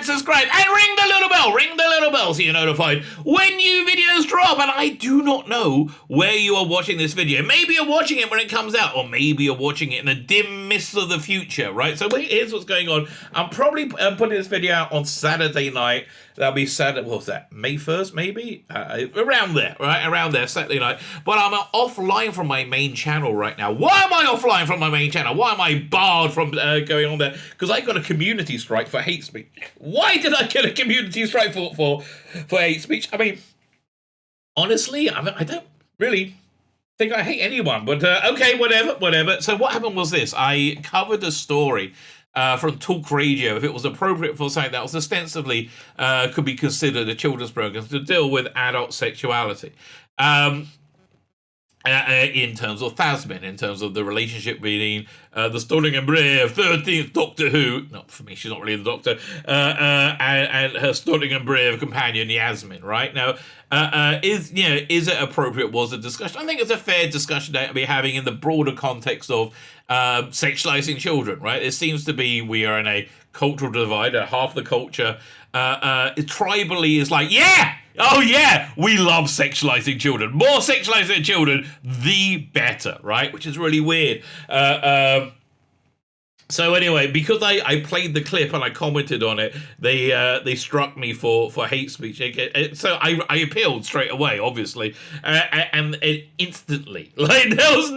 subscribe, and ring the little bell so you're notified when new videos drop. And I do not know where you are watching this video. Maybe you're watching it when it comes out, or maybe you're watching it in the dim mist of the future, right? So here's what's going on. I'm probably putting this video out on Saturday night. That'll be Saturday, what's that, May 1st, maybe? Around there, right? Around there, Saturday night. But I'm offline from my main channel right now. Why am I offline from my main channel? Why am I barred from going on there? Because I got a community strike for hate speech. Why did I get a community strike for hate speech? I mean, honestly, I don't really think I hate anyone. But okay, whatever. So what happened was this. I covered a story from Talk Radio, if it was appropriate for something that was ostensibly could be considered a children's program to deal with adult sexuality. In terms of Thasmin, in terms of the relationship between the Stunning and Brave 13th Doctor Who, not for me, she's not really the Doctor, and her Stunning and Brave companion Yasmin, right? Now, is it appropriate? Was a discussion? I think it's a fair discussion to be having in the broader context of sexualizing children, right? It seems to be we are in a cultural divide. Half the culture tribally is like, oh yeah, we love sexualizing children. More sexualizing children, the better, right? Which is really weird. So anyway, because I played the clip and I commented on it, they struck me for hate speech. So I appealed straight away, obviously, and instantly, like there was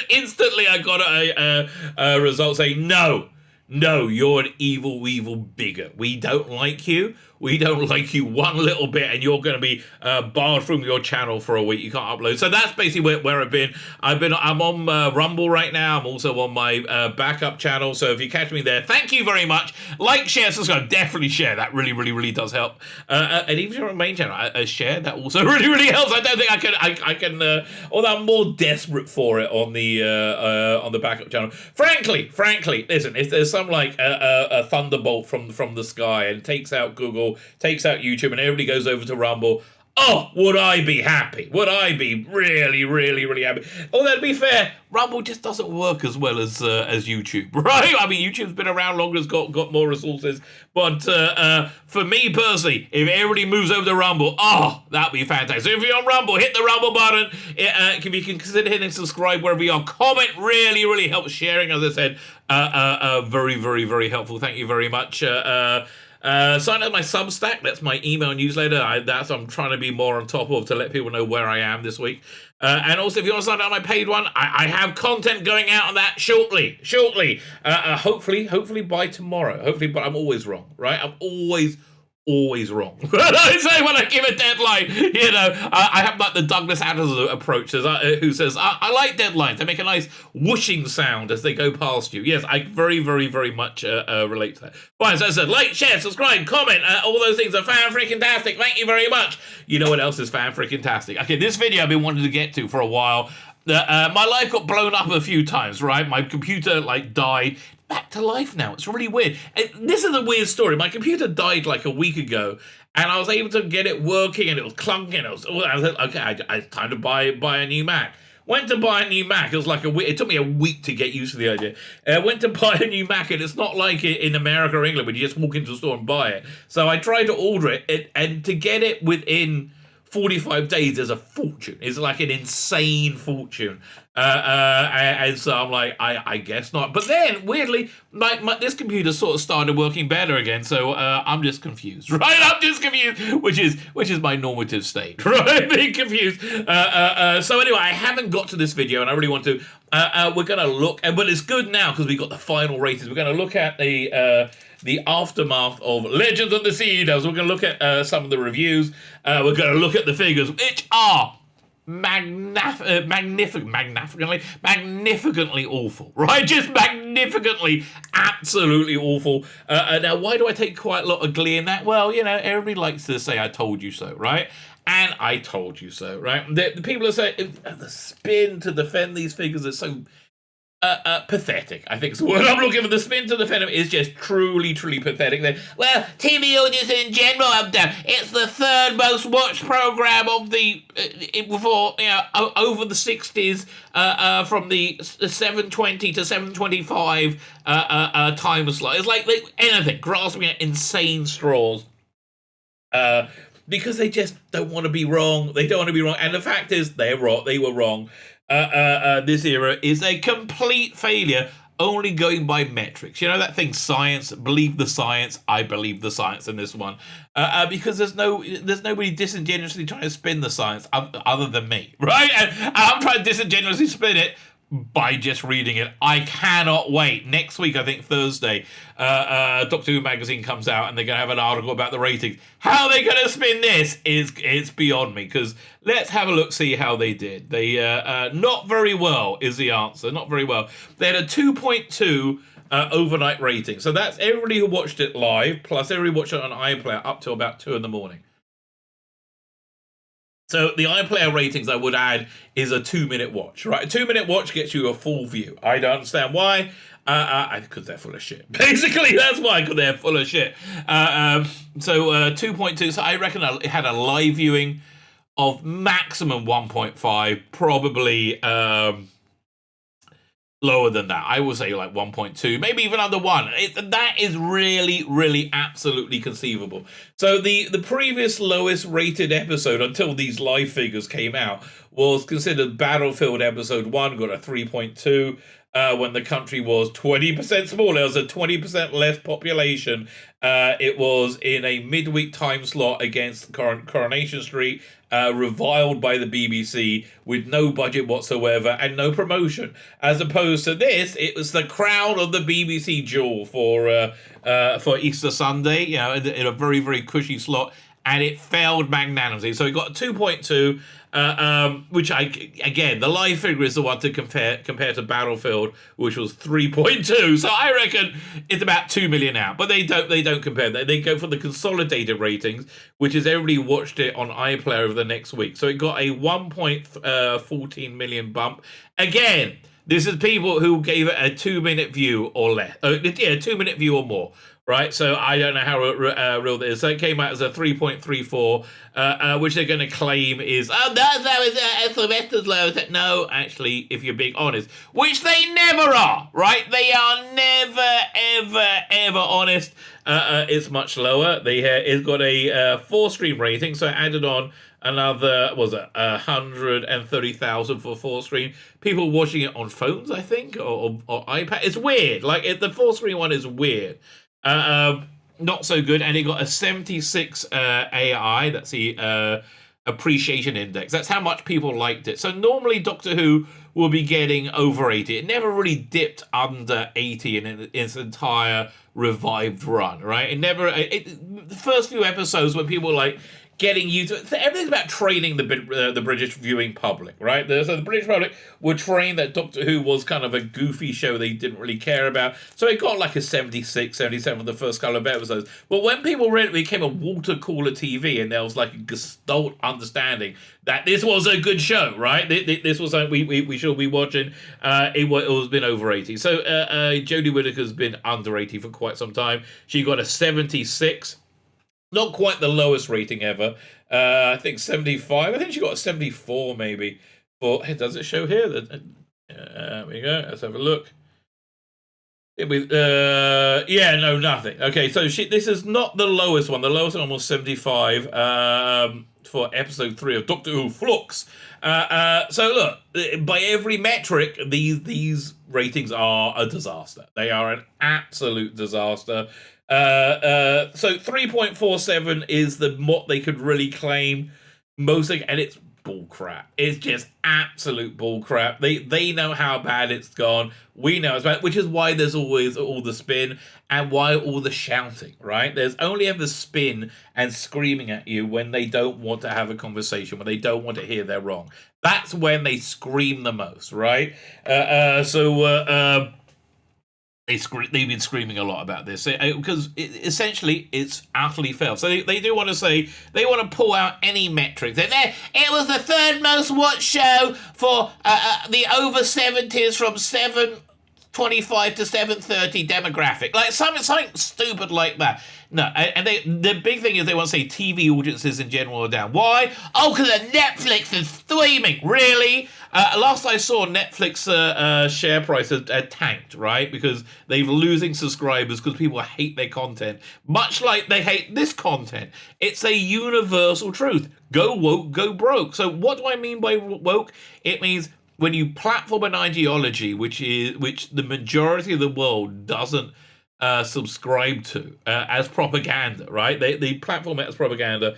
instantly I got a result saying no, you're an evil bigot. We don't like you. We don't like you one little bit, and you're going to be barred from your channel for a week. You can't upload. So that's basically where I've been. I'm on Rumble right now. I'm also on my backup channel. So if you catch me there, thank you very much. Like, share, subscribe. Definitely share. That really does help. And even if you're on my main channel, share. That also really helps. I don't think I can. Although I'm more desperate for it on the backup channel. Frankly, listen. If there's some like a thunderbolt from the sky and takes out Google, takes out YouTube, and everybody goes over to Rumble, oh, would I be happy? Would I be really happy? Although, to be fair, Rumble just doesn't work as well as YouTube, right? I mean, YouTube's been around longer, it's got more resources, but for me personally, if everybody moves over to Rumble, oh, that'd be fantastic. So if you're on Rumble, hit the Rumble button. If you can consider hitting subscribe wherever you are. Comment really helps. Sharing, as I said, very helpful. Thank you very much. Sign up my Substack. That's my email newsletter. I'm trying to be more on top of to let people know where I am this week. And also, if you want to sign up my paid one, I have content going out on that shortly. Hopefully by tomorrow. Hopefully, but I'm always wrong, right? I'm always wrong. I say when I give a deadline, I have like the Douglas Adams approach, who says, I like deadlines. They make a nice whooshing sound as they go past you. Yes, I very much relate to that. Fine, so I said, like, share, subscribe, comment, all those things are fan-freaking-tastic. Thank you very much. You know what else is fan-freaking-tastic? Okay, this video I've been wanting to get to for a while. My life got blown up a few times, right? My computer, died. Back to life now. It's really weird. This is a weird story. My computer died like a week ago, and I was able to get it working, and it was clunking. I was like, okay, it's time to buy a new Mac. Went to buy a new Mac. It was like it took me a week to get used to the idea. Went to buy a new Mac, and it's not like in America or England where you just walk into the store and buy it. So I tried to order it, and to get it within 45 days is a fortune. It's like an insane fortune. And so I'm like, I guess not. But then, weirdly, this computer sort of started working better again, so I'm just confused, right? I'm just confused, which is my normative state, right? Being confused. So anyway, I haven't got to this video, and I really want to. We're going to look, but it's good now because we got the final ratings. We're going to look at the aftermath of Legends of the Sea Devils. We're going to look at some of the reviews. We're going to look at the figures, which are magnificently awful, right? Just magnificently, absolutely awful. Now, why do I take quite a lot of glee in that? Well, everybody likes to say, I told you so, right? And I told you so, right? The people are saying, the spin to defend these figures is so pathetic, I think is the word I'm looking for. The spin to the Venom is just truly, truly pathetic. Well, TV audience in general, it's the third most watched program of the before over the 60s, from the 7:20 to 7:25 time slot. It's like anything grasping at insane straws. Because they just don't want to be wrong. They don't want to be wrong, and the fact is, they're wrong. They were wrong. This era is a complete failure, only going by metrics. You know that thing, science, believe the science. I believe the science in this one, because there's nobody disingenuously trying to spin the science other than me, right? And I'm trying to disingenuously spin it by just reading it. I cannot wait. Next week, I think Thursday, Doctor Who magazine comes out and they're going to have an article about the ratings. How they going to spin this it's beyond me, because let's have a look, see how they did. They not very well is the answer. Not very well. They had a 2.2 overnight rating. So that's everybody who watched it live, plus everybody watched it on iPlayer up till about 2 in the morning. So the iPlayer ratings, I would add, is a 2-minute watch, right? A 2-minute watch gets you a full view. I don't understand why. Because they're full of shit. Basically, that's why, because they're full of shit. So 2.2. So I reckon it had a live viewing of maximum 1.5, probably lower than that. I would say like 1.2, maybe even under 1. That is really, really absolutely conceivable. So the previous lowest rated episode until these live figures came out was considered Battlefield Episode 1, got a 3.2. When the country was 20% smaller, it was a 20% less population. It was in a midweek time slot against Coronation Street, reviled by the BBC with no budget whatsoever and no promotion. As opposed to this, it was the crown of the BBC jewel for Easter Sunday, in a very, very cushy slot, and it failed magnanimously. So it got a 2.2. Which again, the live figure is the one to compare to Battlefield, which was 3.2. So I reckon it's about 2 million out. But they don't compare that. They go for the consolidated ratings, which is everybody watched it on iPlayer over the next week. So it got a 1.14 million bump. Again, this is people who gave it a 2-minute view or less. 2-minute view or more. Right, so I don't know how real that is. So it came out as a 3.34, which they're going to claim is, that's Sylvester's low. No, actually, if you're being honest, which they never are, right? They are never, ever honest. It's much lower. It's got a 4-stream rating, so I added on another, 130,000 for 4-stream. People watching it on phones, I think, or iPad. It's weird. Like, the 4-stream one is weird. Not so good, and it got a 76 AI. That's the appreciation index. That's how much people liked it. So normally Doctor Who will be getting over 80. It never really dipped under 80 in its entire revived run, right? The first few episodes when people were like getting used to it. So everything's about training the British viewing public, right? So the British public were trained that Doctor Who was kind of a goofy show they didn't really care about. So it got like a 76, 77 for the first couple of episodes. But when people read it became a water cooler TV, and there was like a gestalt understanding that this was a good show, right? This was something we should be watching. It was been over 80. So Jodie Whittaker's been under 80 for quite some time. She got a 76. Not quite the lowest rating ever. I think 75. I think she got a 74 maybe. But does it show here? There we go. Let's have a look. Nothing. Okay, so this is not the lowest one. The lowest one was 75 for episode 3 of Doctor Who Flux. So look, by every metric, these ratings are a disaster. They are an absolute disaster. So 3.47 is what they could really claim. And it's bullcrap. It's just absolute bullcrap. They know how bad it's gone. We know it's bad, which is why there's always all the spin and why all the shouting, right? There's only ever spin and screaming at you when they don't want to have a conversation, when they don't want to hear they're wrong. That's when they scream the most, right? They've been screaming a lot about this because essentially it's utterly failed. So they do want to say, they want to pull out any metric. It was the third most watched show for the over 70s from 7 25 to 7:30 demographic, like something stupid like that. No, and the big thing is they want to say TV audiences in general are down. Why? Oh, because of Netflix and streaming. Really? Last I saw, Netflix share price had tanked, right? Because they're losing subscribers because people hate their content, much like they hate this content. It's a universal truth. Go woke, go broke. So what do I mean by woke? It means when you platform an ideology which the majority of the world doesn't subscribe to as propaganda, right? They platform it as propaganda.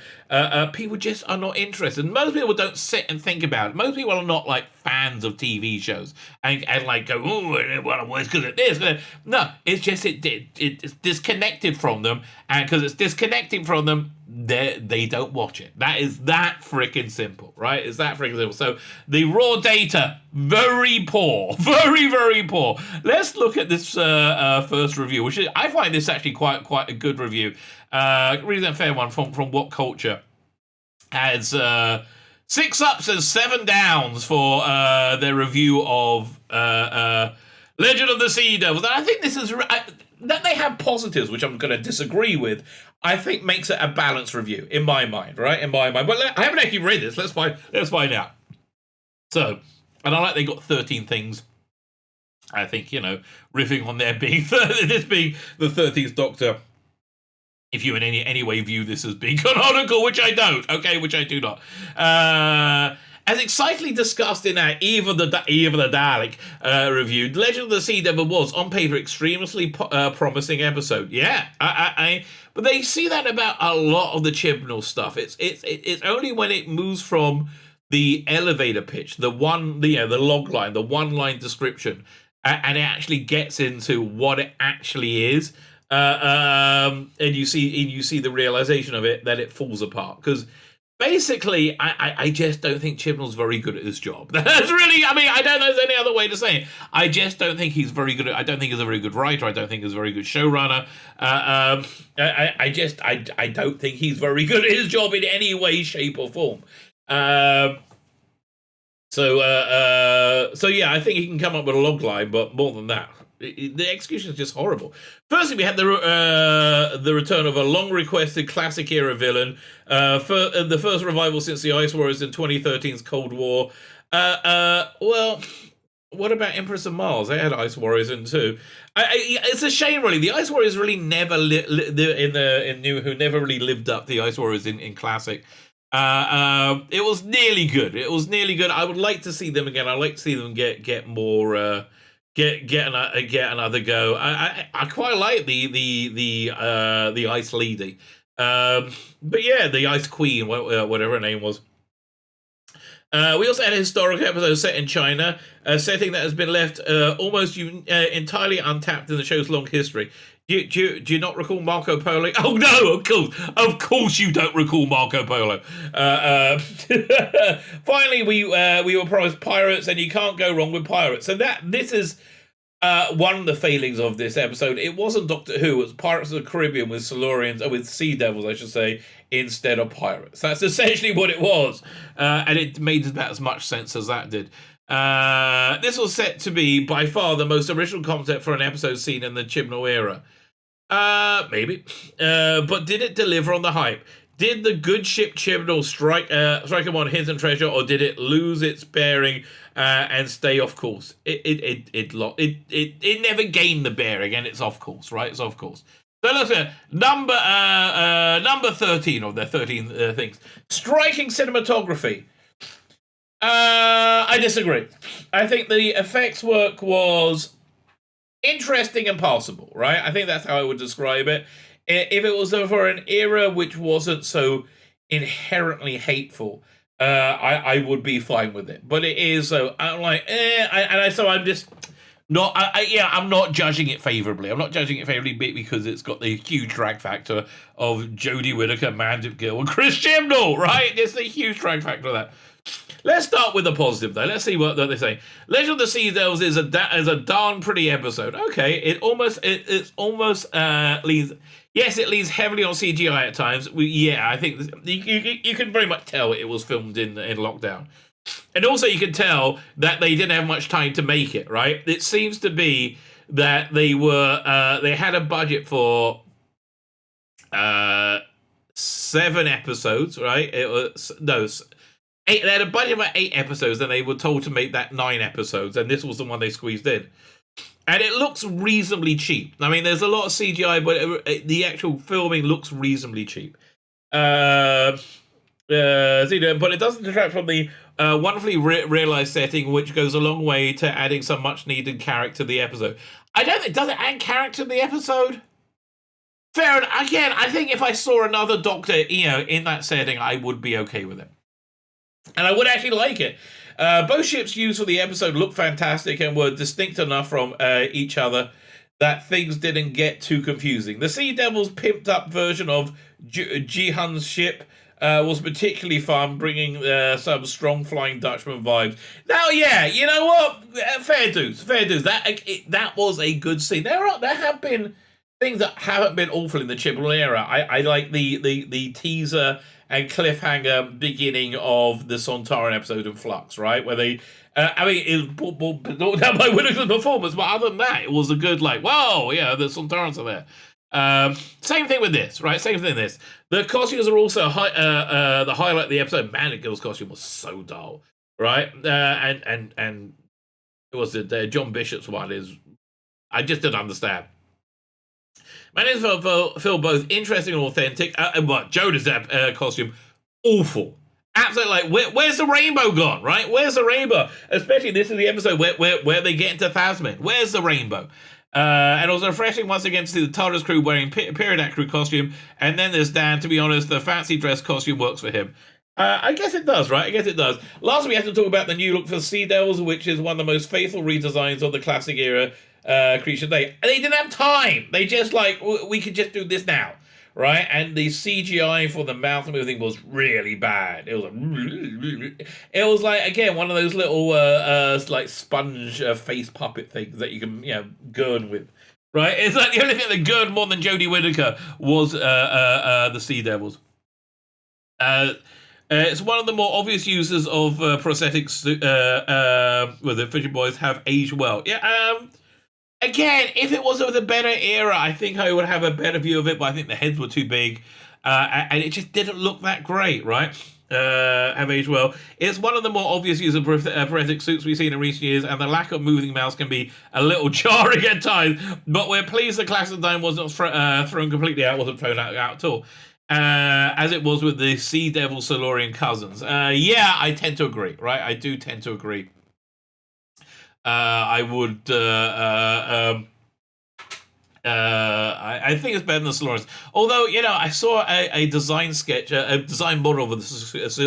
People just are not interested. Most people don't sit and think about it. Most people are not like fans of TV shows and like go, oh, well, it's because of this. No, it's just it's disconnected from them, and because it's disconnecting from them, they don't watch it. That is that freaking simple, right? It's that freaking simple. So the raw data, very poor, very, very poor. Let's look at this first review, which I find this actually quite a good review. Really unfair one from What Culture. Has 6 ups and 7 downs for their review of Legend of the Sea Devils. And I think this is that they have positives, which I'm going to disagree with. I think makes it a balanced review in my mind, right? In my mind, but I haven't actually read this. Let's find out. So, and I like they got 13 things. I think, riffing on there being this being the 13th Doctor. If you in any way view this as being canonical, which I don't, okay, which I do not. As excitedly discussed in our Eve of the Dalek review, Legend of the Sea Devil was, on paper, extremely promising episode. Yeah, but they see that about a lot of the Chibnall stuff. It's only when it moves from the elevator pitch, the log line, the one-line description, and it actually gets into what it actually is. And you see the realization of it, that it falls apart. Because basically, I just don't think Chibnall's very good at his job. That's really, I don't know if there's any other way to say it. I just don't think he's very good I don't think he's a very good writer. I don't think he's a very good showrunner. I don't think he's very good at his job in any way, shape, or form. So yeah, I think he can come up with a log line, but more than that, the execution is just horrible. Firstly, we had the return of a long-requested classic era villain, for the first revival since the Ice Warriors in 2013's Cold War. Well, what about Empress of Mars? They had Ice Warriors in too. It's a shame, really. The Ice Warriors really never in New Who never really lived up to the Ice Warriors in classic. It was nearly good. I would like to see them again. I'd like to see them get more. Get another go. I quite like the Ice Lady, but yeah, the Ice Queen, whatever her name was. We also had a historical episode set in China, a setting that has been left almost entirely untapped in the show's long history. Do you not recall Marco Polo? Oh no, of course you don't recall Marco Polo. Finally, we were promised pirates, and you can't go wrong with pirates. So this is one of the failings of this episode. It wasn't Doctor Who; it was Pirates of the Caribbean with Silurians, or with Sea Devils, I should say, instead of pirates. That's essentially what it was, and it made about as much sense as that did. This was set to be by far the most original concept for an episode seen in the Chibnall era. Maybe. But did it deliver on the hype? Did the good ship Chibnall strike him on hidden treasure, or did it lose its bearing and stay off course? It never gained the bearing, and it's off course, right? It's off course. So let's say number 13 of their 13 things. Striking cinematography. I disagree. I think the effects work was interesting and passable, right? I think that's how I would describe it. If it was for an era which wasn't so inherently hateful, I would be fine with it. But it is, so I'm like, so I'm just not. I'm not judging it favorably. I'm not judging it favorably because it's got the huge drag factor of Jodie Whittaker, Mandip Gill, and Chris Chibnall, right? It's a huge drag factor of that. Let's start with the positive, though. Let's see what they say. Legend of the Sea Devils is a darn pretty episode. Okay, it almost leans. Yes, it leans heavily on CGI at times. I think you can very much tell it was filmed in lockdown. And also you can tell that they didn't have much time to make it, right? It seems to be that they had a budget for 7 episodes, right? It was no 8. They had a budget for 8 episodes, and they were told to make that 9 episodes, and this was the one they squeezed in. And it looks reasonably cheap. I mean, there's a lot of CGI, but the actual filming looks reasonably cheap. But it doesn't detract from the wonderfully realized setting, which goes a long way to adding some much needed character to the episode. I don't think, does it add character to the episode? Fair enough. Again, I think if I saw another Doctor, in that setting, I would be okay with it. And I would actually like it. Both ships used for the episode looked fantastic and were distinct enough from each other that things didn't get too confusing. The Sea Devil's pimped up version of Jihan's ship was particularly fun, bringing some strong Flying Dutchman vibes. Now, yeah, you know what? Fair dues. That was a good scene. There have been things that haven't been awful in the Chibnall era. I like the teaser and cliffhanger beginning of the Sontaran episode in Flux, right? Where they, it was brought down by Whittaker's performance, but other than that, it was a good, whoa, yeah, the Sontarans are there. Same thing with this, right? Same thing with this. The costumes are also the highlight of the episode. Man, the girl's costume was so dull, right? And it was John Bishop's one I just didn't understand. Managed to feel both interesting and authentic. But Jodie's costume, awful. Absolutely, where's the rainbow gone, right? Where's the rainbow? Especially this is the episode where they get into Thasmin. Where's the rainbow? And it was refreshing once again to see the TARDIS crew wearing period crew costume. And then there's Dan. To be honest, the fancy dress costume works for him. I guess it does, right? I guess it does. Last, we have to talk about the new look for Sea Devils, which is one of the most faithful redesigns of the classic era creature day. And they didn't have time. They just we could just do this now, right? And the CGI for the mouth moving was really bad. It was again one of those little sponge face puppet things that you can gurn with, right? It's like the only thing that gurned more than Jodie Whittaker was the Sea Devils. It's one of the more obvious uses of prosthetics where the Fisher Boys have aged well. Yeah. Again, if it was of a better era, I think I would have a better view of it, but I think the heads were too big, and it just didn't look that great, right? Have aged well. It's one of the more obvious use of prosthetic suits we've seen in recent years, and the lack of moving mouths can be a little jarring at times, but we're pleased the Classic Dime wasn't thrown completely out, wasn't thrown out at all. As it was with the Sea Devil Silurian cousins. Yeah, I tend to agree, right? I do tend to agree. I would. I think it's better than the Silurians. Although, I saw a design sketch, a design model of the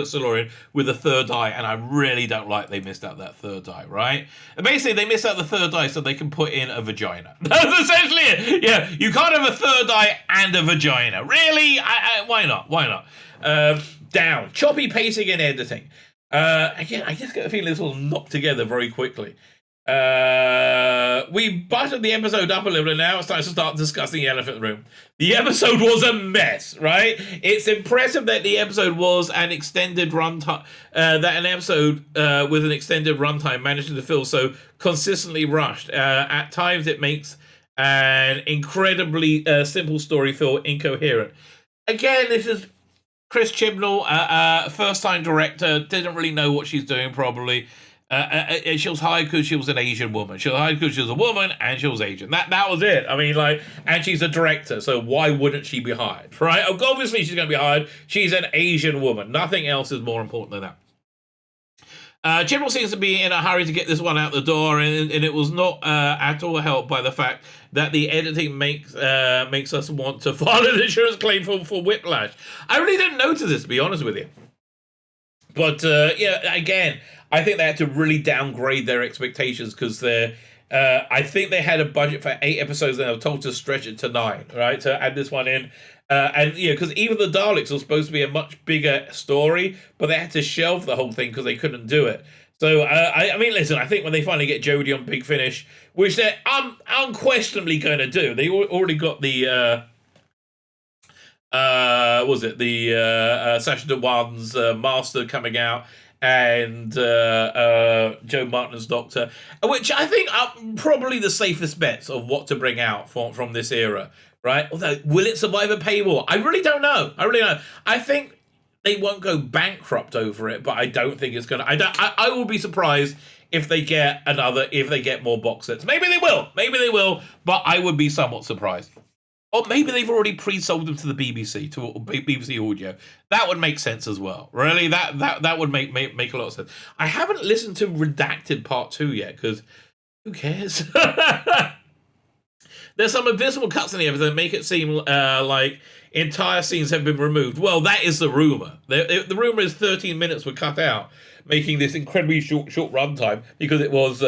Silurian with a third eye, and I really don't like they missed out that third eye, right? And basically, they missed out the third eye so they can put in a vagina. That's essentially it. Yeah, you can't have a third eye and a vagina. Really? Why not? Why not? Down. Choppy pacing and editing. Again, I just get the feeling this will knock together very quickly. We buttered the episode up a little bit. Now it's time to start discussing the elephant in the room. The episode was a mess, right? It's impressive that the episode was an extended runtime, that an episode with an extended runtime managed to feel so consistently rushed. At times it makes an incredibly simple story feel incoherent. Again, this is Chris Chibnall, first-time director, didn't really know what she's doing probably. She was hired because she was an Asian woman. She was hired because she was a woman and she was Asian. That was it. I mean, and she's a director, so why wouldn't she be hired, right? Obviously, she's going to be hired. She's an Asian woman. Nothing else is more important than that. Chibnall seems to be in a hurry to get this one out the door, and it was not at all helped by the fact that the editing makes us want to file an insurance claim for whiplash. I really didn't notice this, to be honest with you. But, again, I think they had to really downgrade their expectations because I think they had a budget for 8 episodes and they were told to stretch it to 9, right? To add this one in. Because even the Daleks were supposed to be a much bigger story, but they had to shelve the whole thing because they couldn't do it. So, I mean, listen, I think when they finally get Jodie on Big Finish, which they're unquestionably going to do, they already got the... Session to One's Master coming out, and Joe Martin's Doctor, which I think are probably the safest bets of what to bring out from this era, right? Although, will it survive a paywall? I really don't know. I think they won't go bankrupt over it, but I don't think it's gonna. I will be surprised if they get more box sets. Maybe they will, but I would be somewhat surprised. Or maybe they've already pre-sold them to the BBC, to BBC Audio. That would make sense as well. Really, that would make a lot of sense. I haven't listened to Redacted Part 2 yet, because who cares? There's some invisible cuts in the episode that make it seem like entire scenes have been removed. Well, that is the rumor. The rumor is 13 minutes were cut out, making this incredibly short runtime because it was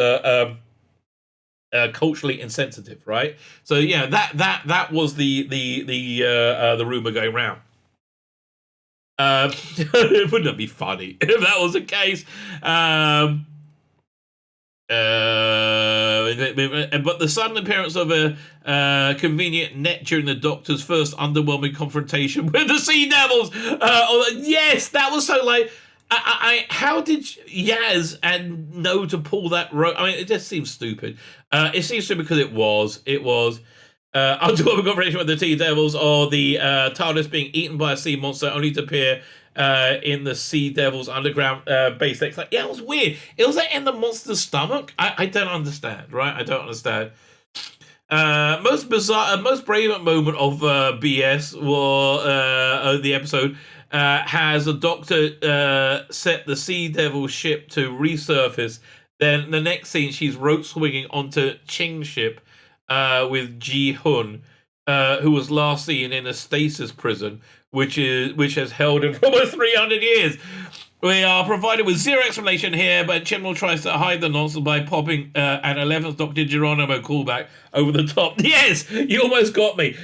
culturally insensitive, right? So yeah, that was the rumor going around. Wouldn't it be funny if that was the case? But the sudden appearance of a convenient net during the Doctor's first underwhelming confrontation with the Sea Devils. Yes, that was so like. How did Yaz know to pull that rope? I mean, it just seems stupid. It seems stupid because it was underwhelming confrontation with the Sea Devils, or the TARDIS being eaten by a sea monster only to appear in the Sea Devils underground base. It's like, yeah, it was weird. It was like in the monster's stomach. I don't understand, right? I don't understand. Most bizarre, most brilliant moment of BS was the episode has a Doctor set the Sea Devil ship to resurface. Then the next scene, she's rope swinging onto Ching's ship with Ji Hun, who was last seen in a stasis prison, which has held him for almost 300 years. We are provided with zero explanation here, but Chibnall tries to hide the nonsense by popping an 11th Doctor Geronimo callback over the top. Yes, you almost got me.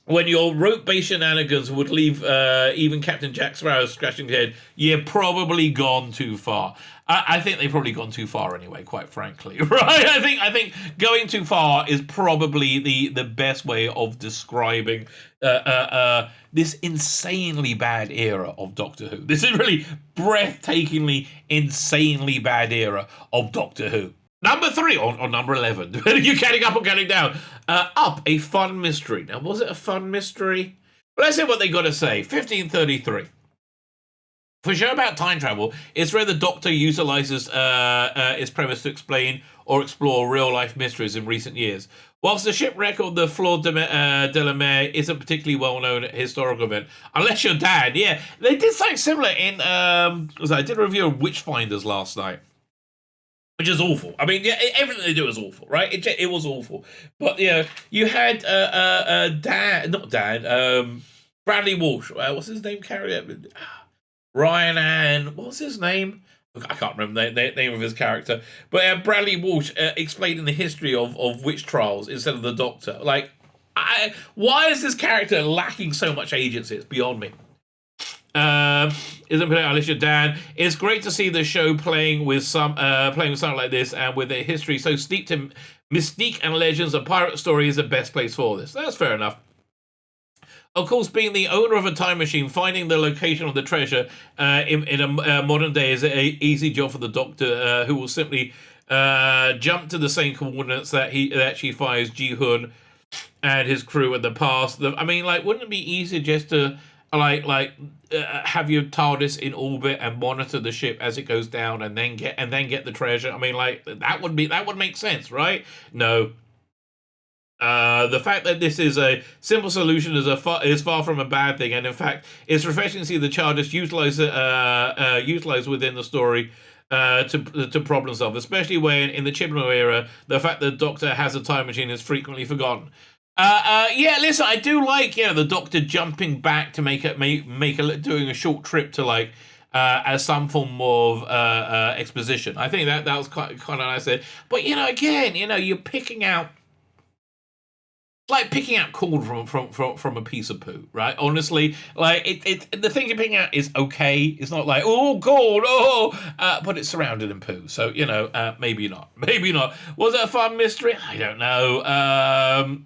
When your rope-based shenanigans would leave even Captain Jack Sparrow scratching his head, you're probably gone too far. I think they've probably gone too far anyway, quite frankly. Right? I think going too far is probably the best way of describing this insanely bad era of Doctor Who. This is really breathtakingly, insanely bad era of Doctor Who. Number 3, or number 11. You're counting up or counting down. Up, a fun mystery. Now, was it a fun mystery? Well, let's see what they got to say. 1533. For a show about time travel, it's where the Doctor utilizes its premise to explain or explore real-life mysteries in recent years. Whilst the shipwreck of the Fleur de la Mer isn't a particularly well-known historical event, unless you're Dad, yeah. They did something similar in... I did a review of Witchfinders last night, which is awful. I mean, yeah, everything they do is awful, right? It was awful. But, yeah, you had Bradley Walsh. What's his name? Ryan and... What was his name? I can't remember the name of his character. But Bradley Walsh explaining the history of witch trials instead of the Doctor. Like, why is this character lacking so much agency? It's beyond me. Isn't it, Alicia Dan? It's great to see the show playing with something like this, and with a history so steeped in mystique and legends. A pirate story is the best place for this. That's fair enough. Of course, being the owner of a time machine, finding the location of the treasure in a modern day is an easy job for the Doctor, who will simply jump to the same coordinates that she finds Ji Hun and his crew in the past. I mean, like, wouldn't it be easier just to have your TARDIS in orbit and monitor the ship as it goes down, and then get the treasure? I mean, like, that would make sense, right? No. The fact that this is a simple solution is far from a bad thing, and in fact, it's refreshing to see the TARDIS utilized within the story to problem solve, especially when in the Chibnall era, the fact that the Doctor has a time machine is frequently forgotten. Yeah, listen, I do like the Doctor jumping back to doing a short trip to as some form of exposition. I think that was kind of nice there. But again, you're picking out. Like picking out corn from a piece of poo, right? Honestly, like the thing you're picking out is okay. It's not like, oh, corn, but it's surrounded in poo. So maybe not. Was it a fun mystery? I don't know.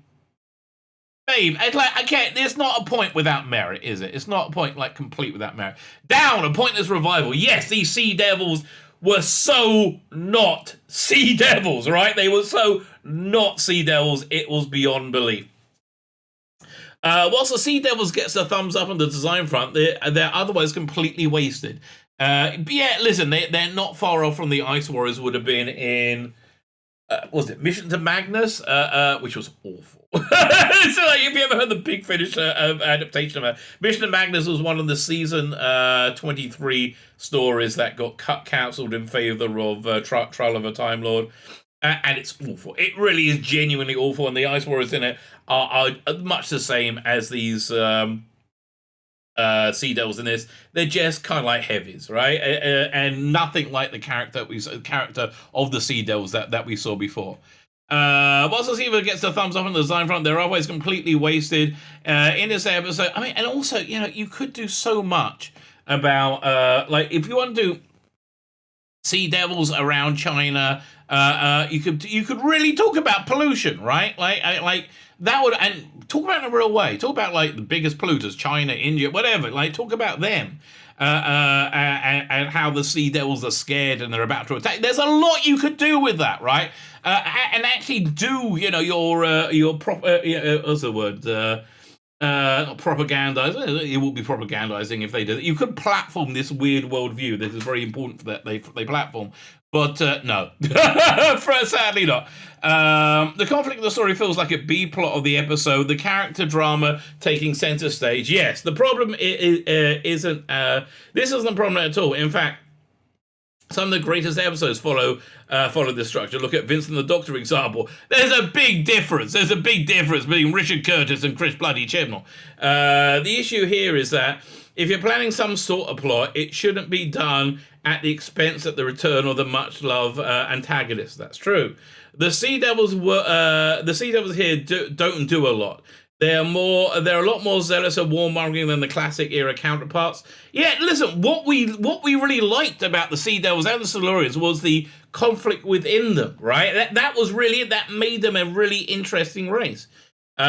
Babe, it's like, okay, there's not a point without merit, is it? It's not a point, like, complete without merit. Down, a pointless revival. Yes, these Sea Devils were so not Sea Devils, right? They were so not Sea Devils, it was beyond belief. Whilst the Sea Devils gets a thumbs up on the design front, they're otherwise completely wasted. But yeah, listen, they're not far off from the Ice Warriors would have been in, was it Mission to Magnus, which was awful. So, like, if you ever heard the Big Finish adaptation of it, Mission to Magnus was one of the season 23 stories that got cancelled in favour of Trial of a Time Lord. And it's awful. It really is genuinely awful. And the Ice Warriors in it are much the same as these Sea Devils in this. They're just kind of like heavies, right? And nothing like the character of the Sea Devils that we saw before. Whilst the Sea Devil gets the thumbs up on the design front, they're always completely wasted in this episode. I mean, and also, you know, you could do so much about, like, if you want to do Sea Devils around China, you could really talk about pollution, right? Like that would, and talk about it in a real way. Talk about, like, the biggest polluters, China, India, whatever. Like, talk about them, and how the Sea Devils are scared and they're about to attack. There's a lot you could do with that, right? And actually do, you know, your proper, what's the word? Not propagandize. It would be propagandizing if they did it. You could platform this weird worldview. This is very important that they platform. But no, sadly not. The conflict of the story feels like a B plot of the episode. The character drama taking center stage. Yes, the problem isn't. This isn't the problem at all. In fact, some of the greatest episodes follow this structure. Look at Vincent the Doctor example. There's a big difference. There's a big difference between Richard Curtis and Chris bloody Chibnall. The issue here is that if you're planning some sort of plot, it shouldn't be done at the expense of the return of the much-loved antagonist. That's true. The Sea Devils here don't do a lot. They're a lot more zealous of warmongering than the classic era counterparts. Yeah, listen, what we really liked about the Sea Devils and the Silurians was the conflict within them, right? That was really it. That made them a really interesting race. You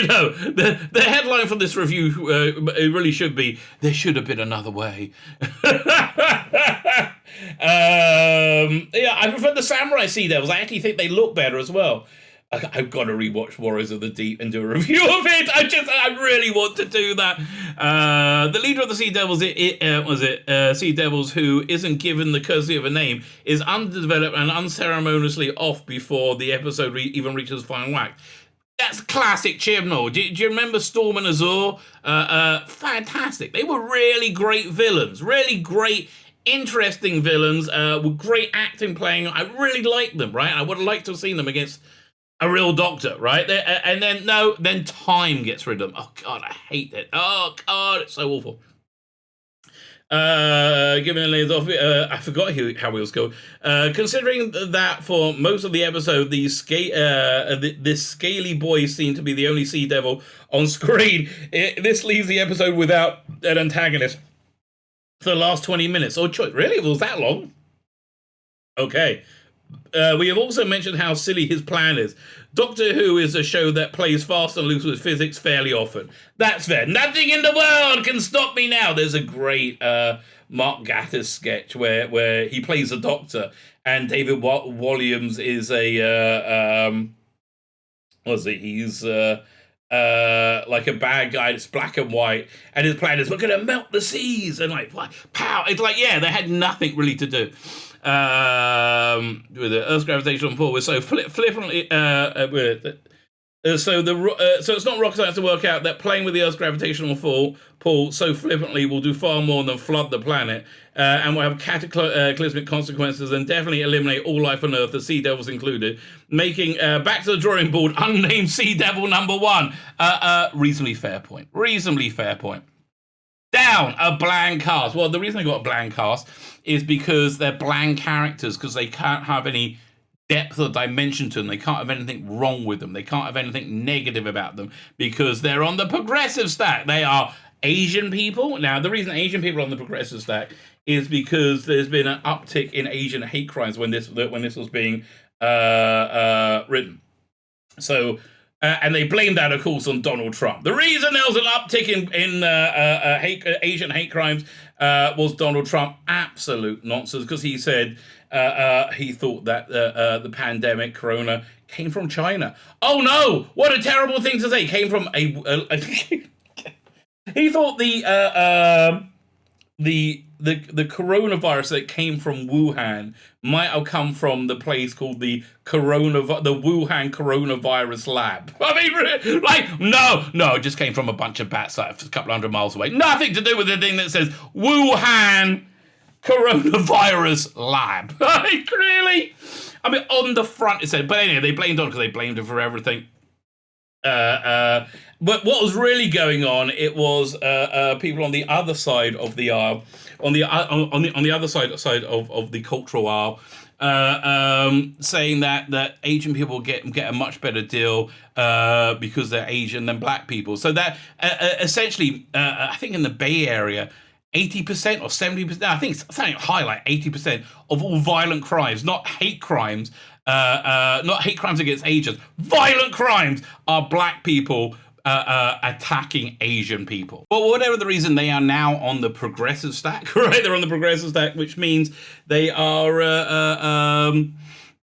know, the headline from this review it really should be, there should have been another way. Yeah, I prefer the Samurai Sea Devils. I actually think they look better as well. I've got to rewatch Warriors of the Deep and do a review of it. I really want to do that. The leader of the Sea Devils, Sea Devils, who isn't given the courtesy of a name, is underdeveloped and unceremoniously off before the episode even reaches final act. That's classic Chibnall. Do you remember Storm and Azure? Fantastic. They were really great villains. Really great, interesting villains with great acting playing. I really liked them, right? I would have liked to have seen them against a real doctor, right? And then time gets rid of them. Oh, God, I hate it. Oh, God, it's so awful. Giving a lays off. I forgot how we was going. Considering that for most of the episode, this scaly boy seemed to be the only Sea Devil on screen, this leaves the episode without an antagonist for the last 20 minutes. Oh, really? It was that long? Okay. We have also mentioned how silly his plan is. Doctor Who is a show that plays fast and loose with physics fairly often. That's fair. Nothing in the world can stop me now. There's a great Mark Gatiss sketch where he plays a doctor and David Walliams is he's like a bad guy that's black and white, and his plan is, we're going to melt the seas, and like, what? Pow! It's like, yeah, they had nothing really to do. With the Earth's gravitational pull, we're so flippantly so it's not rocket science to work out that playing with the Earth's gravitational pull so flippantly will do far more than flood the planet, and will have cataclysmic consequences and definitely eliminate all life on Earth, the Sea Devils included, making back to the drawing board unnamed Sea Devil number 1. Reasonably fair point. Down, a bland cast. Well, the reason I got a bland cast is because they're bland characters, because they can't have any depth or dimension to them. They can't have anything wrong with them. They can't have anything negative about them, because they're on the progressive stack. They are Asian people. Now, the reason Asian people are on the progressive stack is because there's been an uptick in Asian hate crimes when this was being written. So, and they blamed that, of course, on Donald Trump. The reason there was an uptick in Asian hate crimes was Donald Trump. Absolute nonsense, because he said he thought that the pandemic, Corona, came from China. Oh no! What a terrible thing to say. Came from a he thought the coronavirus that came from Wuhan might have come from the place called the Wuhan coronavirus lab. I mean, like, no, it just came from a bunch of bats like a couple hundred miles away. Nothing to do with the thing that says Wuhan coronavirus lab. Like, really? I mean, on the front it said, but anyway, they blamed on because they blamed it for everything. But what was really going on? It was people on the other side of the aisle, on the other side of the cultural aisle, saying that Asian people get a much better deal because they're Asian than black people. So that essentially, I think in the Bay Area, 80% or 70%, I think it's something high, like 80% of all violent crimes, not hate crimes, not hate crimes against Asians, violent crimes are black people attacking Asian people. But whatever the reason, they are now on the progressive stack, right? They're on the progressive stack, which means they are,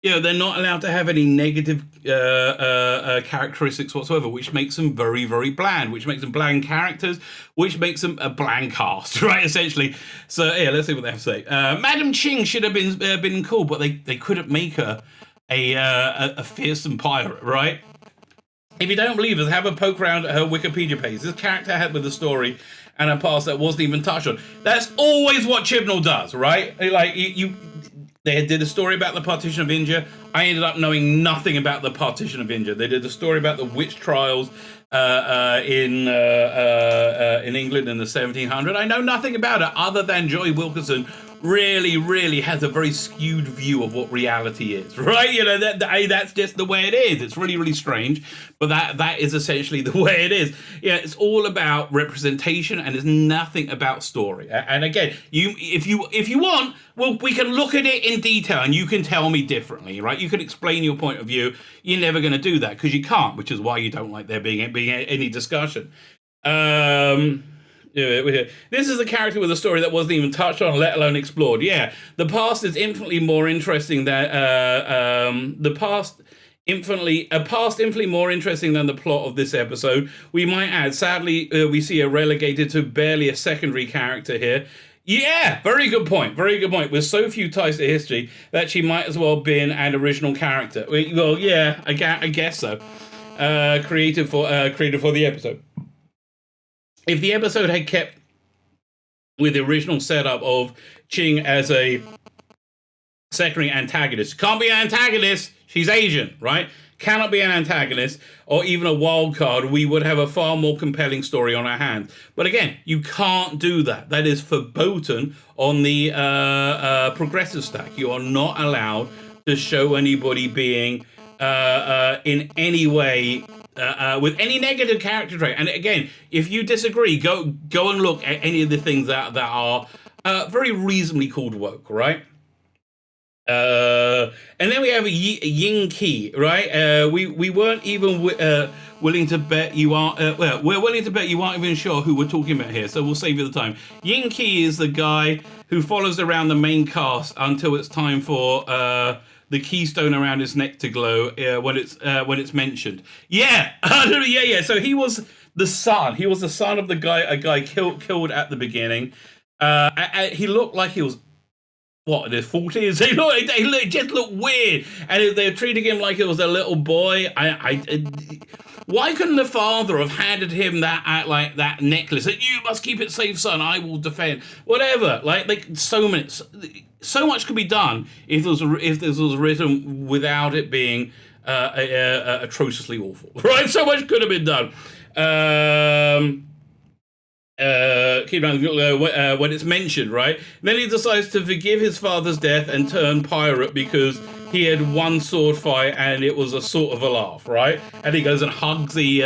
they're not allowed to have any negative characteristics whatsoever, which makes them very, very bland, which makes them bland characters, which makes them a bland cast, right? Essentially. So yeah, let's see what they have to say. Madam Ching should have been cool, but they couldn't make her a fearsome pirate, right? If you don't believe us, have a poke around at her Wikipedia page. This character had with a story and a past that wasn't even touched on. That's always what Chibnall does, right? Like they did a story about the partition of India. I ended up knowing nothing about the partition of India. They did a story about the witch trials in England in the 1700s. I know nothing about it other than Joy Wilkinson really has a very skewed view of what reality is, right? You know, that's just the way it is. It's really strange, but that is essentially the way it is. Yeah, it's all about representation and it's nothing about story. And again, if you want, well, we can look at it in detail and you can tell me differently, right? You can explain your point of view. You're never going to do that because you can't, which is why you don't like there being any discussion. This is a character with a story that wasn't even touched on, let alone explored. Yeah, the past is infinitely more interesting than infinitely more interesting than the plot of this episode. We might add, sadly, we see her relegated to barely a secondary character here. Yeah, very good point. With so few ties to history that she might as well have been an original character. Well, yeah, I guess so. Created for the episode. If the episode had kept with the original setup of Ching as a secondary antagonist, can't be an antagonist, she's Asian, right? Cannot be an antagonist or even a wild card, we would have a far more compelling story on our hands. But again, you can't do that. That is verboten on the progressive stack. You are not allowed to show anybody being in any way with any negative character trait. And again, if you disagree, go and look at any of the things that are very reasonably called woke, right? And then we have Ying Qi, right? We weren't even willing to bet you are. Well, we're willing to bet you aren't even sure who we're talking about here, so we'll save you the time. Ying Qi is the guy who follows around the main cast until it's time for the keystone around his neck to glow when it's mentioned. Yeah, yeah. So he was the son. He was the son of a guy killed at the beginning. He looked like he was in his 40s. He just looked weird, and they were treating him like it was a little boy. Why couldn't the father have handed him that necklace? That you must keep it safe, son. I will defend. Whatever. Like so much could be done if this was written without it being atrociously awful. Right? So much could have been done. Keep on when it's mentioned, right? Then he decides to forgive his father's death and turn pirate because he had one sword fight and it was a sort of a laugh, right? And he goes and hugs the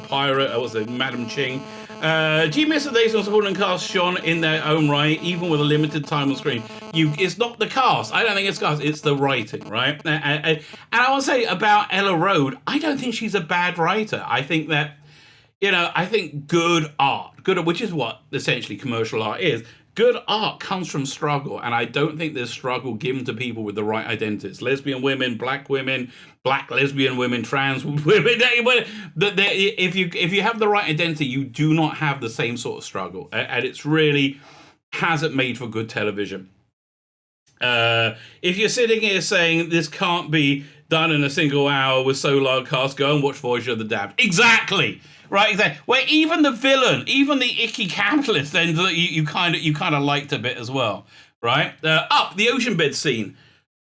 pirate, Madam Ching, Do you miss the days when Hall and cast shone in their own right, even with a limited time on screen? It's not the cast. I don't think it's cast. It's the writing, right? And I want to say about Ella Road, I don't think she's a bad writer. I think that, I think good art, which is what essentially commercial art is. Good art comes from struggle, and I don't think there's struggle given to people with the right identities. Lesbian women, black lesbian women, trans women. If you have the right identity, you do not have the same sort of struggle, and it's really hasn't made for good television. If you're sitting here saying this can't be done in a single hour with so large cast, go and watch Voyage of the Damned. Exactly. Right, exactly. Where even the villain, even the icky capitalist, then you kind of liked a bit as well, right? Up the ocean bed scene.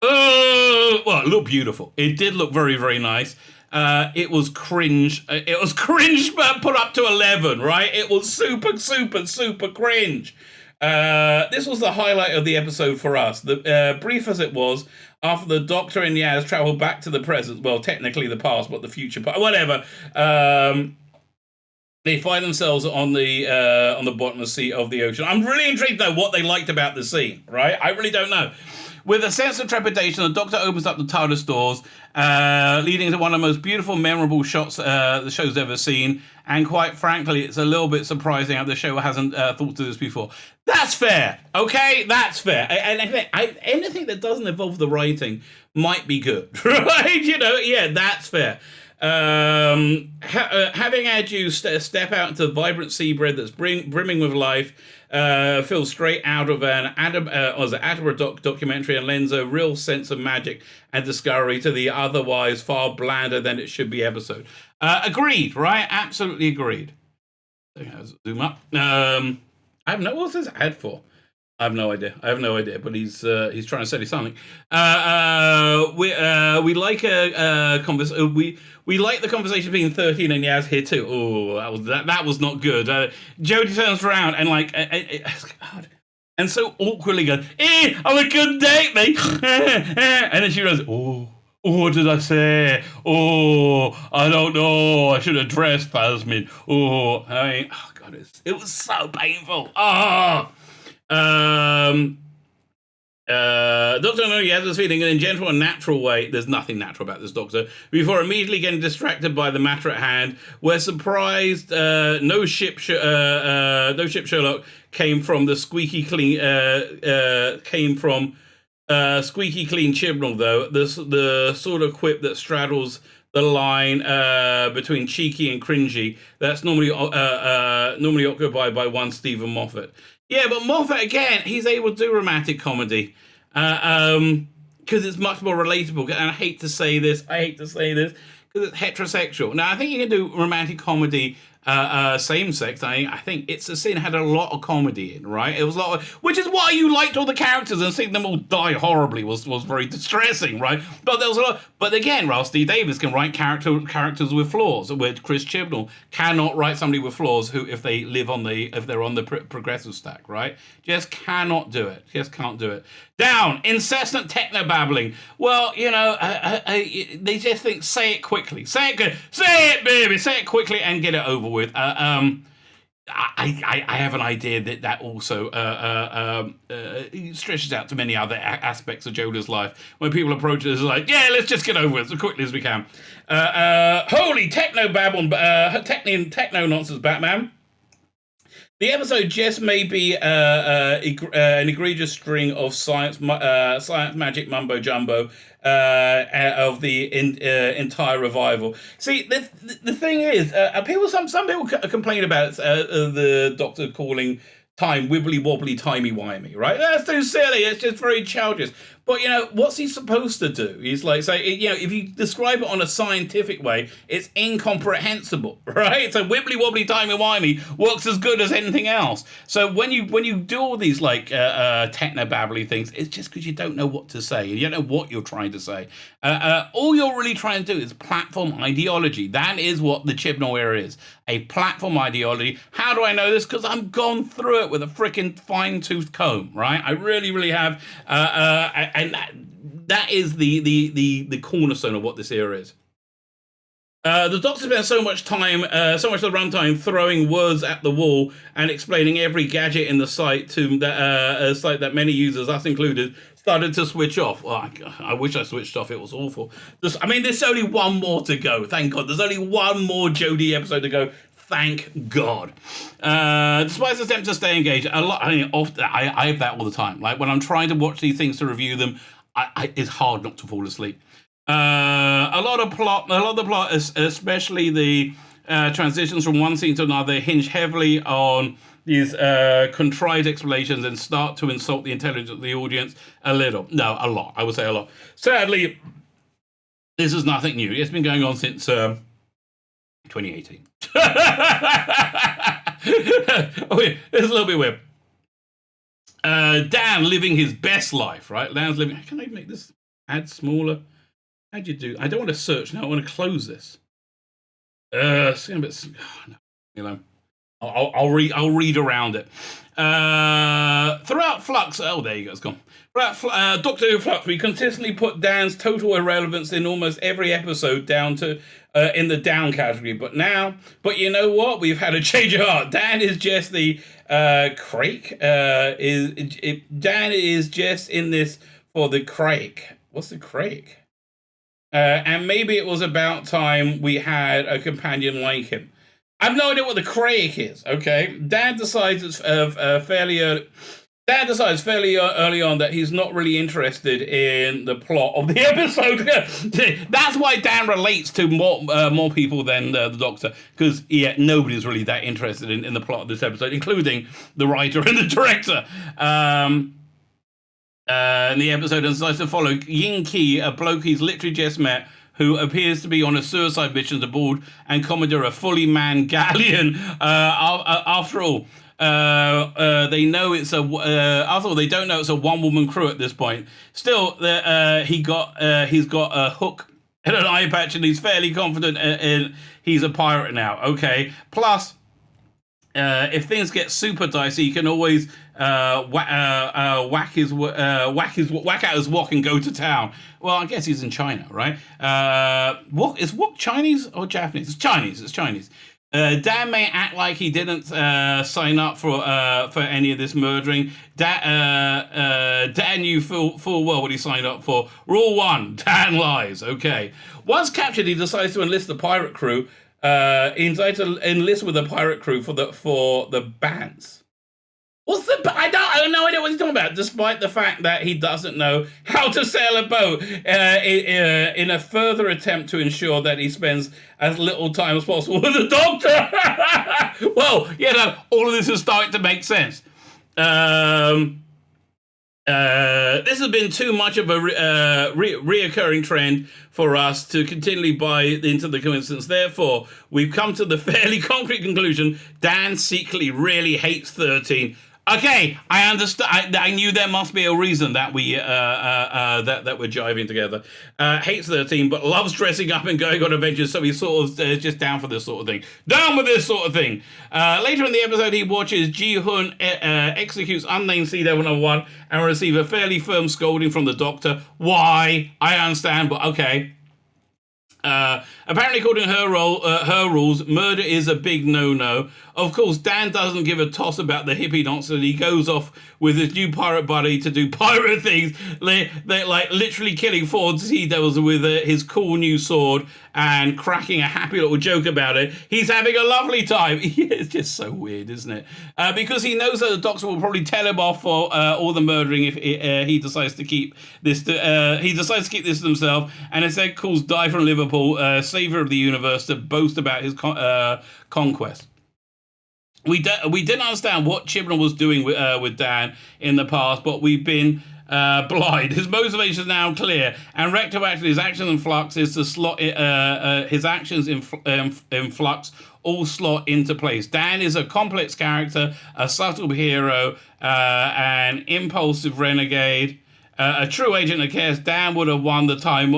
Well, it looked beautiful. It did look very, very nice. It was cringe. It was cringe, but put up to 11, right? It was super, super, super cringe. This was the highlight of the episode for us. The brief as it was, after the Doctor and Yaz travel back to the present, well, technically the past, but the future, whatever. They find themselves on the bottomless sea of the ocean. I'm really intrigued to know what they liked about the scene, right? I really don't know. With a sense of trepidation, the Doctor opens up the TARDIS doors, leading to one of the most beautiful, memorable shots the show's ever seen. And quite frankly, it's a little bit surprising how the show hasn't thought of this before. That's fair, okay? That's fair. And anything that doesn't involve the writing might be good, right? Yeah, that's fair. Having had you step out into the vibrant seabed that's brimming with life, feels straight out of an Attenborough documentary and lends a real sense of magic and discovery to the otherwise far blander than it should be episode. Agreed, right? Absolutely agreed. Zoom up. I have no. What's this ad for? I have no idea, but he's trying to sell you something. We like a conversation. We like the conversation between 13 and Yaz here too. Oh, that was not good. Jodie turns around and God, and so awkwardly goes, on a good date, mate. And then she goes, what did I say? I don't know. I should have trespassed me. God, it was so painful. Doctor knows he has this feeling in a gentle and natural way. There's nothing natural about this Doctor. Before immediately getting distracted by the matter at hand, we're surprised no ship Sherlock came from squeaky clean Chibnall though. The sort of quip that straddles the line between cheeky and cringy that's normally occupied by one Stephen Moffat. Yeah, but Moffat, again, he's able to do romantic comedy because it's much more relatable. And I hate to say this because it's heterosexual. Now, I think you can do romantic comedy same-sex. I think It's a Sin had a lot of comedy in, right? It was a lot of, which is why you liked all the characters, and seeing them all die horribly was very distressing, right? But there was a lot. But again, Ralph D. Davis can write characters with flaws, where Chris Chibnall cannot write somebody with flaws who, if they're on the progressive stack, right? Just cannot do it. Just can't do it. Down, incessant techno babbling. Well, they just think, say it quickly, say it good, say it, baby, say it quickly and get it over with. I have an idea that also stretches out to many other aspects of Jodie's life. When people approach it, it's like, yeah, let's just get over it as quickly as we can. Holy techno babble, techno nonsense, Batman. The episode just may be an egregious string of science magic mumbo jumbo of the entire revival. See, the thing is, some people complain about the Doctor calling time wibbly wobbly timey wimey, right? That's too silly. It's just very childish. But what's he supposed to do? He's like, say, if you describe it on a scientific way, it's incomprehensible, right? So wibbly wobbly timey wimey works as good as anything else. So when you do all these techno babbly things, it's just because you don't know what to say. You don't know what you're trying to say. All you're really trying to do is platform ideology. That is what the Chibnall era is. A platform ideology. How do I know this? Because I've gone through it with a freaking fine-tooth comb, right? I really, really have. And that is the cornerstone of what this era is. The Doctor spends so much of the runtime throwing words at the wall and explaining every gadget in the site to a site that many users, us included, started to switch off. Oh, I wish I switched off. It was awful. There's only one more to go. Thank God. There's only one more Jodie episode to go. Thank God. Despite the attempt to stay engaged, I have that all the time. Like when I'm trying to watch these things to review them, it's hard not to fall asleep. A lot of the plot, especially the transitions from one scene to another, hinge heavily on these contrived explanations and start to insult the intelligence of the audience a lot. I would say a lot. Sadly, this is nothing new. It's been going on since 2018. It's a little bit weird. Dan living his best life, right? Dan's living. Can I make this ad smaller? How'd you do? I don't want to search now. I want to close this. It's a bit. No. I'll read around it. Throughout Flux, there you go, it's gone. Throughout Doctor Who Flux, we consistently put Dan's total irrelevance in almost every episode down to in the down category. But you know what? We've had a change of heart. Dan is just the Crake. Dan is just in this for the Crake. What's the Crake? And maybe it was about time we had a companion like him. I've no idea what the Crake is, okay? Dad decides fairly early on that he's not really interested in the plot of the episode. That's why Dan relates to more people than the Doctor, because nobody's really that interested in the plot of this episode, including the writer and the director. In the episode and decides to follow Yin Ki, a bloke he's literally just met, who appears to be on a suicide mission aboard and commander a fully manned galleon. After all, they know it's they don't know it's a one-woman crew at this point. Still, he's got a hook and an eye patch, and he's fairly confident he's a pirate now. Okay, plus. If things get super dicey, he can always whack out his wok and go to town. Well, I guess he's in China, right? Is wok Chinese or Japanese? It's Chinese. Dan may act like he didn't sign up for any of this murdering. Dan knew full well what he signed up for. Rule 1: Dan lies. Okay. Once captured, he decides to enlist the pirate crew. Enlist with a pirate crew for the bands. What's the? I have no idea what he's talking about. Despite the fact that he doesn't know how to sail a boat, in a further attempt to ensure that he spends as little time as possible with the Doctor. Well, all of this is starting to make sense. This has been too much of a reoccurring trend for us to continually buy into the coincidence. Therefore, we've come to the fairly concrete conclusion: Dan secretly really hates 13. Okay, I understand. I knew there must be a reason that we're jiving together. Hates 13, but loves dressing up and going on adventures. So he's sort of just down for this sort of thing. Down with this sort of thing. Later in the episode, he watches Ji-hun executes unnamed C-101 and receive a fairly firm scolding from the Doctor. Why? I understand, but okay. Apparently, according to her rules, murder is a big no-no. Of course, Dan doesn't give a toss about the hippie nonsense. He goes off with his new pirate buddy to do pirate things. They're like literally killing 4 sea devils with his cool new sword and cracking a happy little joke about it. He's having a lovely time. It's just so weird, isn't it? Because he knows that the Doctor will probably tell him off for all the murdering if he decides to keep this. He decides to keep this to himself, and instead calls Di from Liverpool, savior of the universe, to boast about his conquest. We didn't understand what Chibnall was doing with Dan in the past, but we've been blind. His motivation is now clear, and retroactively, his actions in Flux is to slot his actions in Flux all slot into place. Dan is a complex character, a subtle hero, an impulsive renegade. A true agent that cares. Dan would have won the time.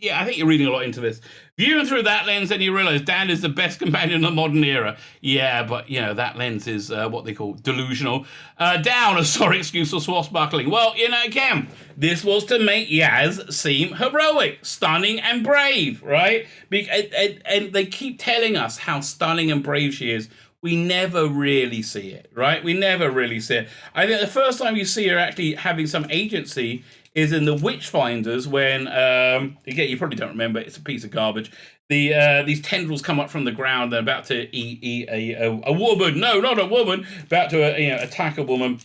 yeah, I think you're reading a lot into this. Viewing through that lens, then you realize Dan is the best companion of the modern era. Yeah, but, that lens is what they call delusional. Down, a sorry excuse for swashbuckling. Well, again, this was to make Yaz seem heroic, stunning, and brave, right? And they keep telling us how stunning and brave she is. We never really see it, right? We never really see it. I think the first time you see her actually having some agency is in the Witchfinders when, again, you probably don't remember, it's a piece of garbage. These tendrils come up from the ground. They're about to eat a woman. No, not a woman. About to attack a woman,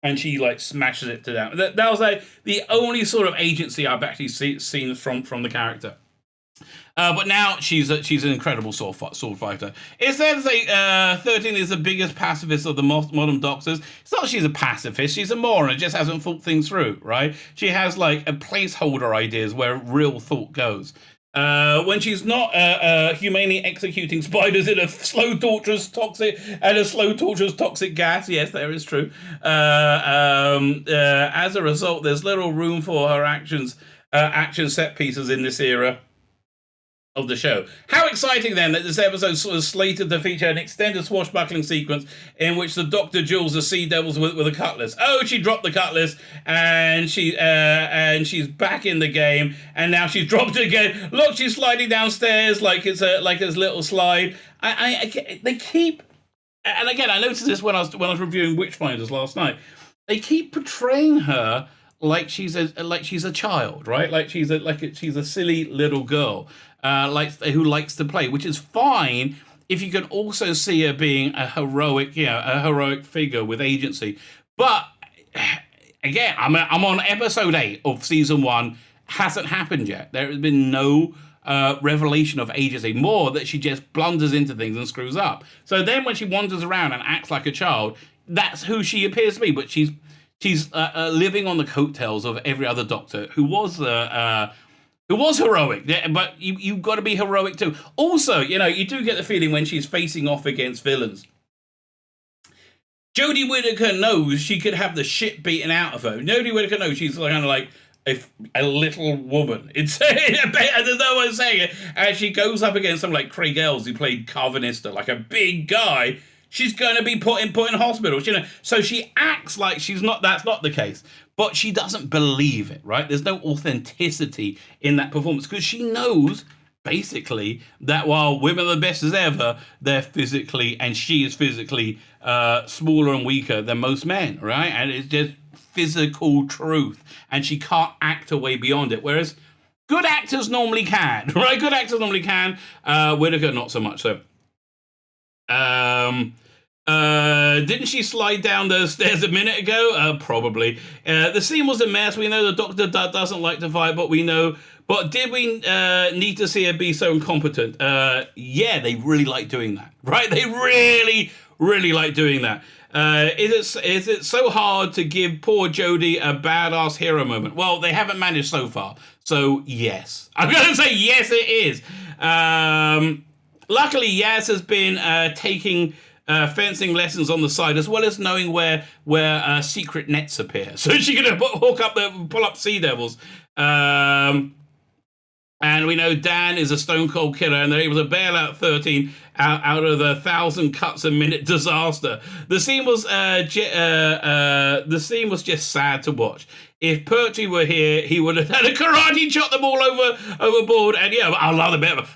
and she smashes it to down. That was the only sort of agency I've actually seen from the character. But now she's an incredible sword fighter. It says 13 is the biggest pacifist of the modern doctors. It's not she's a pacifist, she's a moron. It just hasn't thought things through, right? She has a placeholder ideas where real thought goes. When she's not humanely executing spiders in a slow torturous toxic gas, yes, that is true. As a result, there's little room for her action set pieces in this era of the show. How exciting then that this episode was slated to feature an extended swashbuckling sequence in which the Doctor duels the Sea Devils with a cutlass. Oh, she dropped the cutlass and she's back in the game, and now she's dropped it again. Look, she's sliding downstairs like it's a little slide. They keep, and again, I noticed this when I was reviewing Witchfinders last night. They keep portraying her like she's a child, right? Like she's a silly little girl. Who likes to play, which is fine if you can also see her being a heroic figure with agency. But again, I'm on episode 8 of season 1. Hasn't happened yet. There has been no revelation of agency. More that she just blunders into things and screws up. So then, when she wanders around and acts like a child, that's who she appears to be. But she's living on the coattails of every other Doctor who was heroic, but you've got to be heroic too. Also, you do get the feeling when she's facing off against villains, Jodie Whittaker knows she could have the shit beaten out of her. Jodie Whittaker knows she's kind of like a little woman. There's no one saying it. And she goes up against someone like Craig Ells, who played Carvinister, like a big guy. She's going to be put in hospital. So she acts like that's not the case. But she doesn't believe it, right? There's no authenticity in that performance because she knows, basically, that while women are the best as ever, she is physically smaller and weaker than most men, right? And it's just physical truth. And she can't act her way beyond it. Whereas good actors normally can, right? Good actors normally can. Whittaker, not so much so. Didn't she slide down the stairs a minute ago? Probably. The scene was a mess. We know the Doctor doesn't like to fight, but did we need to see her be so incompetent? Yeah, they really like doing that, right? They really, really like doing that. Is it so hard to give poor Jodie a badass hero moment? Well, they haven't managed so far. So, yes. I'm going to say yes, it is. Luckily, Yaz has been taking fencing lessons on the side, as well as knowing where secret nets appear. So she can pull up Sea Devils. And we know Dan is a stone cold killer, and they're able to bail out 13 out of the 1,000 cuts a minute disaster. The scene was just sad to watch. If Pertwee were here, he would have had a karate chop them all overboard, and I love a bit of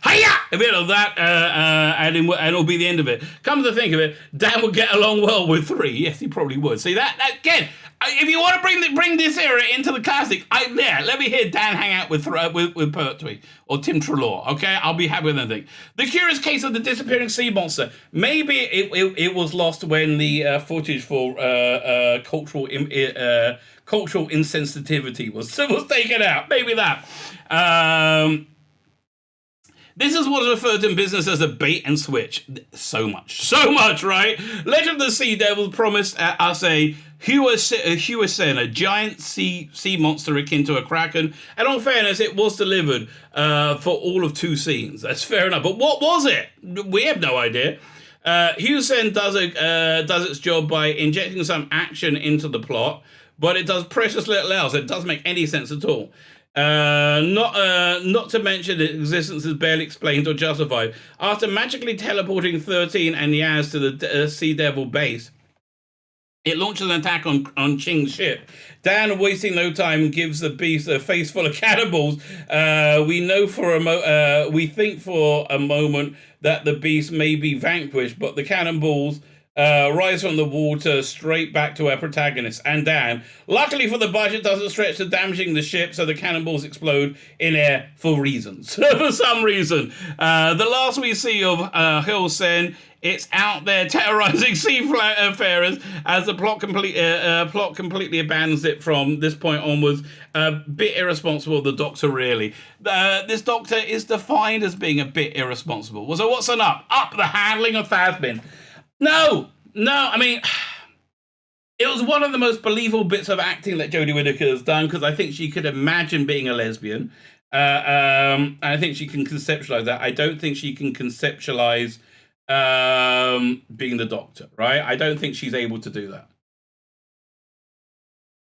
a bit of that, and it'll be the end of it. Come to think of it, Dan would get along well with 3. Yes, he probably would. See that again. If you want to bring this era into the classic, let me hear Dan hang out with Pertwee or Tim Treloar. Okay, I'll be happy with anything. The curious case of the disappearing sea monster. Maybe it was lost when the footage for cultural insensitivity was taken out. Maybe that. This is what is referred to in business as a bait and switch. So much, right? Legend of the Sea Devils promised us a Huasen, a giant sea monster akin to a kraken. And on fairness, it was delivered for all of 2 scenes. That's fair enough. But what was it? We have no idea. Huasen does its job by injecting some action into the plot, but it does precious little else. It doesn't make any sense at all. Not to mention its existence is barely explained or justified. After magically teleporting 13 and Yaz to the Sea Devil base, it launches an attack on Ching's ship. Dan, wasting no time, gives the beast a face full of cannibals. We think for a moment that the beast may be vanquished, but the cannonballs rise from the water straight back to our protagonist and Dan. Luckily for the budget, doesn't stretch to damaging the ship, so the cannonballs explode in air for reasons. For some reason. The last we see of Hilsen, it's out there terrorizing seafarers as the plot completely abandons it from this point onwards. A bit irresponsible of the Doctor, really. This Doctor is defined as being a bit irresponsible. So what's an up? Up the handling of Thasmin. No, I mean, it was one of the most believable bits of acting that Jodie Whittaker has done, because I think she could imagine being a lesbian. And I think she can conceptualize that. I don't think she can conceptualize being the Doctor, right? I don't think she's able to do that.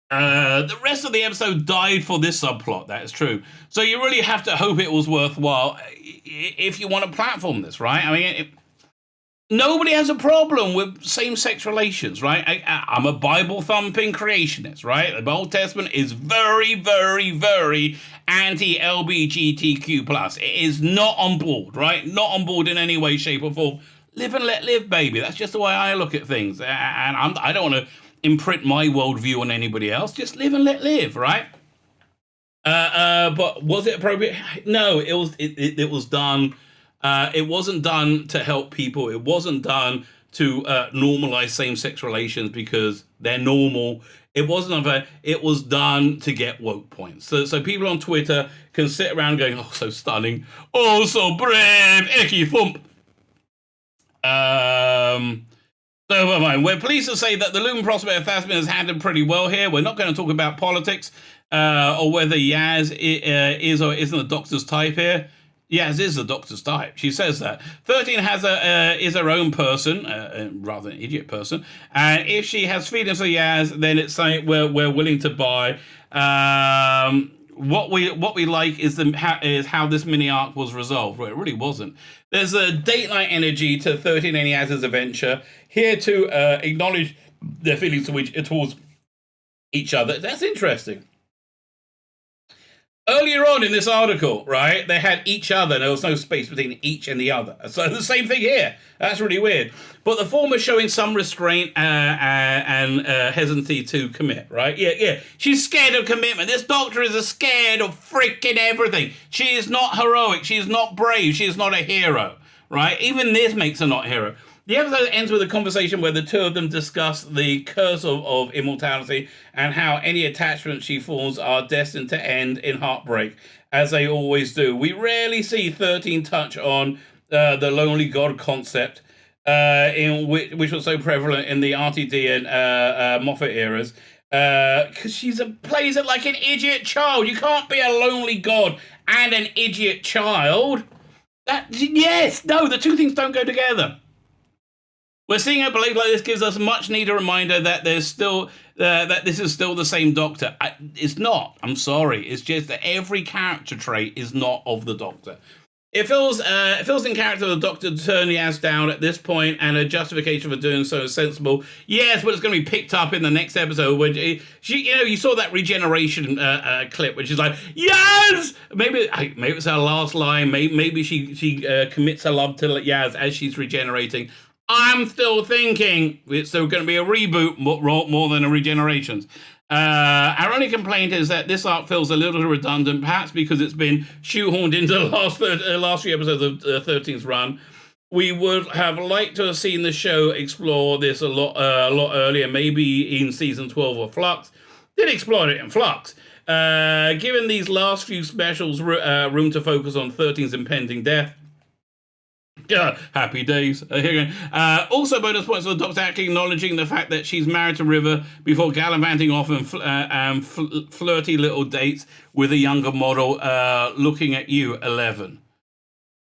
The rest of the episode died for this subplot, that is true. So you really have to hope it was worthwhile if you want to platform this, right? I mean, nobody has a problem with same-sex relations, right? I'm a Bible-thumping creationist, right? The Old Testament is very, very, very anti-LGBTQ+. It is not on board, right? Not on board in any way, shape, or form. Live and let live, baby. That's just the way I look at things. And I don't want to imprint my worldview on anybody else. Just live and let live, right? But was it appropriate? No, it was done. It wasn't done to help people. It wasn't done to normalize same-sex relations because they're normal. It wasn't it was done to get woke points. So people on Twitter can sit around going, oh, so stunning. Oh, so brave. Icky thump. So never mind. We're pleased to say that the looming prospect of Thasmin is handled pretty well here. We're not going to talk about politics or whether Yaz is or isn't the Doctor's type here. Yaz is the Doctor's type. She says that. 13 is her own person, rather than an idiot person. And if she has feelings for Yaz, then it's something we're willing to buy. What we like is how this mini arc was resolved. Well, it really wasn't. There's a date night energy to 13 and Yaz's adventure. Here to acknowledge their feelings towards each other. That's interesting. Earlier on in this article, right, they had each other. There was no space between each and the other. So the same thing here. That's really weird. But the former showing some restraint and hesitancy to commit, right? Yeah. She's scared of commitment. This Doctor is scared of freaking everything. She is not heroic. She is not brave. She is not a hero, right? Even this makes her not a hero. The episode ends with a conversation where the two of them discuss the curse of immortality and how any attachments she forms are destined to end in heartbreak, as they always do. We rarely see 13 touch on the lonely god concept, which was so prevalent in the RTD and Moffat eras, because she plays it like an idiot child. You can't be a lonely god and an idiot child. The two things don't go together. We're seeing a belief like this gives us a much needed reminder that there's still that this is still the same Doctor. It's not. I'm sorry. It's just that every character trait is not of the Doctor. It feels in character of the Doctor to turn Yaz down at this point, and a justification for doing so is sensible. Yes, but it's going to be picked up in the next episode when you saw that regeneration clip, which is like, yes, maybe it's her last line. Maybe she commits her love to Yaz as she's regenerating. I'm still thinking it's still going to be a reboot more than a regenerations. Our only complaint is that this arc feels a little redundant, perhaps because it's been shoehorned into the last few episodes of 13's run. We would have liked to have seen the show explore this a lot earlier, maybe in season 12 of Flux. Did explore it in Flux. Given these last few specials room to focus on 13's impending death. Yeah, happy days. Also, bonus points for the Doctor actually acknowledging the fact that she's married to River before gallivanting off and flirty little dates with a younger model. Looking at you, 11.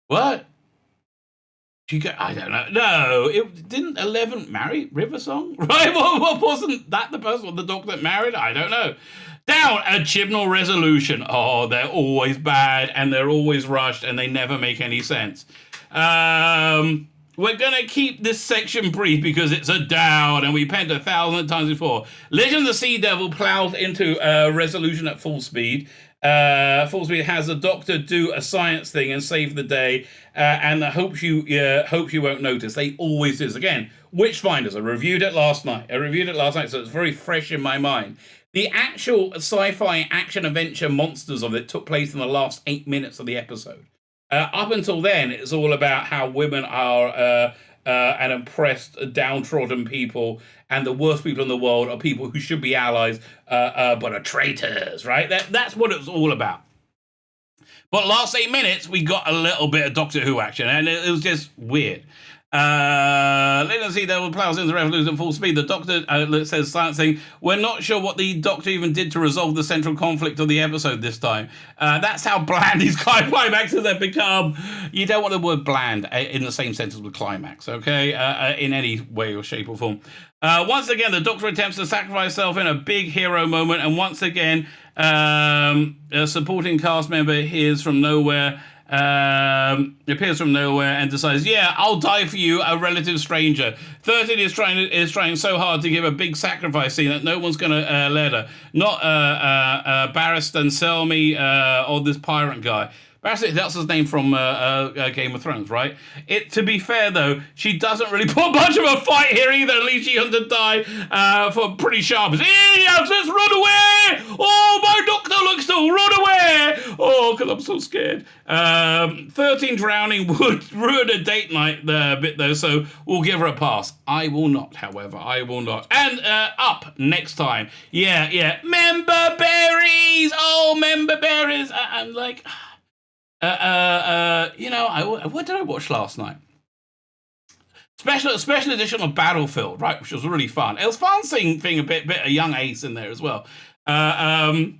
What? I don't know. No, it didn't 11 marry River Song, right? What wasn't that the person the Doctor that married? I don't know. Down a Chibnall resolution. Oh, they're always bad and they're always rushed and they never make any sense. We're going to keep this section brief because it's a down and we penned 1,000 times before. Legend of the Sea Devil plows into resolution at full speed. Full speed has the Doctor do a science thing and save the day, and I hope you won't notice. They always do this. Again, Witchfinders. I reviewed it last night, so it's very fresh in my mind. The actual sci-fi action-adventure monsters of it took place in the last 8 minutes of the episode. Up until then, it's all about how women are an oppressed, downtrodden people, and the worst people in the world are people who should be allies, but are traitors, right? That's what it's all about. But last 8 minutes, we got a little bit of Doctor Who action, and it was just weird. Let's see, Devil plows into revolution full speed. The Doctor says science thing. We're not sure what the Doctor even did to resolve the central conflict of the episode this time. That's how bland these climaxes have become. You don't want the word bland in the same sentence with climax, okay? In any way or shape or form. Once again, the Doctor attempts to sacrifice himself in a big hero moment, and once again, a supporting cast member appears from nowhere and decides, yeah, I'll die for you, a relative stranger. 13 is trying so hard to give a big sacrifice scene that no one's going to let her. Not Barristan and Selmy or this pirate guy. Barristan, that's his name from Game of Thrones, right? To be fair, though, she doesn't really put much of a fight here either. At least she had to die for pretty sharp. Yes, let's run away! Oh, my Doctor looks to run away! Oh, because I'm so scared. 13 drowning would ruin a date night bit, though, so we'll give her a pass. I will not, however. I will not. And up next time. Yeah. Member berries! Oh, member berries! I'm like... what did I watch last night? Special edition of Battlefield, right, which was really fun. It was fun seeing a bit of young Ace in there as well. I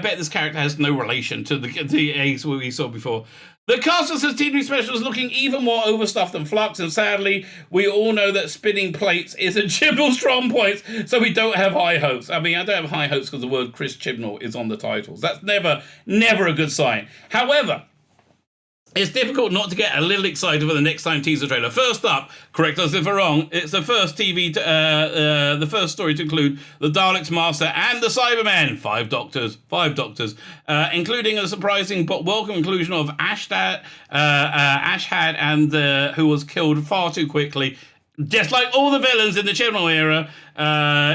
bet this character has no relation to the Ace we saw before. The cast of this TV special is looking even more overstuffed than Flux, and sadly, we all know that spinning plates is a Chibnall strong point, so we don't have high hopes. I mean, I don't have high hopes because the word Chris Chibnall is on the titles. That's never a good sign. However, it's difficult not to get a little excited for the next time teaser trailer. First up, correct us if we're wrong, it's the first the first story to include the Daleks Master and the Cybermen. Five doctors, including a surprising but welcome inclusion of Ashad, and who was killed far too quickly, just like all the villains in the Chibnall era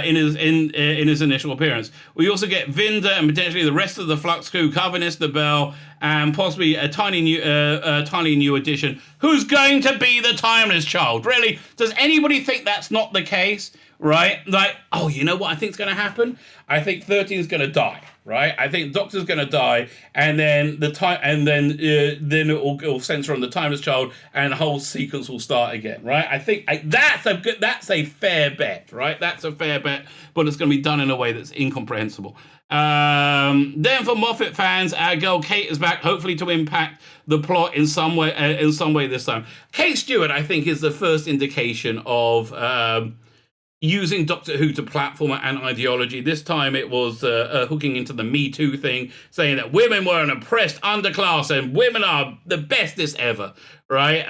in his initial appearance. We also get Vinda and potentially the rest of the Flux crew, Covenant, the Bell, and possibly a tiny new addition. Who's going to be the Timeless Child? Really? Does anybody think that's not the case? Right? Like, oh, you know what I think is going to happen? I think 13 is going to die. Right? I think Doctor's going to die, and then then it'll censor on the Timeless Child, and the whole sequence will start again. Right? I think that's a fair bet. Right? That's a fair bet, but it's going to be done in a way that's incomprehensible. Then for Moffat fans, our girl Kate is back, hopefully to impact the plot in some way this time. Kate Stewart, I think, is the first indication of using Doctor Who to platform an ideology. This time it was hooking into the Me Too thing, saying that women were an oppressed underclass and women are the bestest ever, right?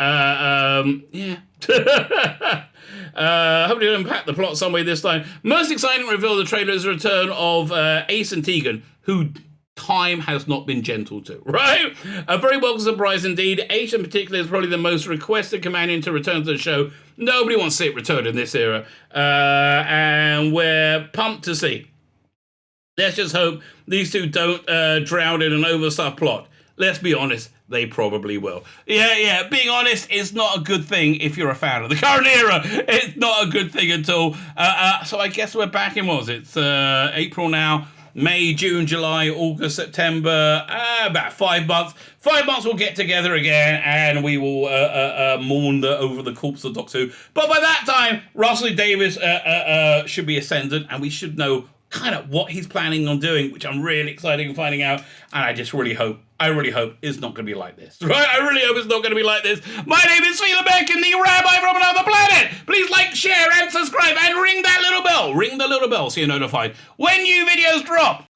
Hopefully it'll impact the plot some way this time. Most exciting reveal of the trailer is the return of Ace and Tegan, who time has not been gentle to, right? A very welcome surprise indeed. Ace in particular is probably the most requested companion to return to the show. Nobody wants to see it return in this era. And we're pumped to see. Let's just hope these two don't drown in an overstuffed plot. Let's be honest, they probably will. Yeah, being honest is not a good thing if you're a fan of the current era. It's not a good thing at all. So I guess we're back in, it's April now. May, June, July, August, September, about 5 months. 5 months we'll get together again and we will mourn over the corpse of Doctor Who. But by that time, Russell Davies should be ascendant and we should know kind of what he's planning on doing, which I'm really excited in finding out. And I really hope it's not going to be like this. Right? I really hope it's not going to be like this. My name is Tzvi Lebetkin, the Rabbi from another planet. Please like, share, and subscribe, and ring that little bell. Ring the little bell so you're notified when new videos drop.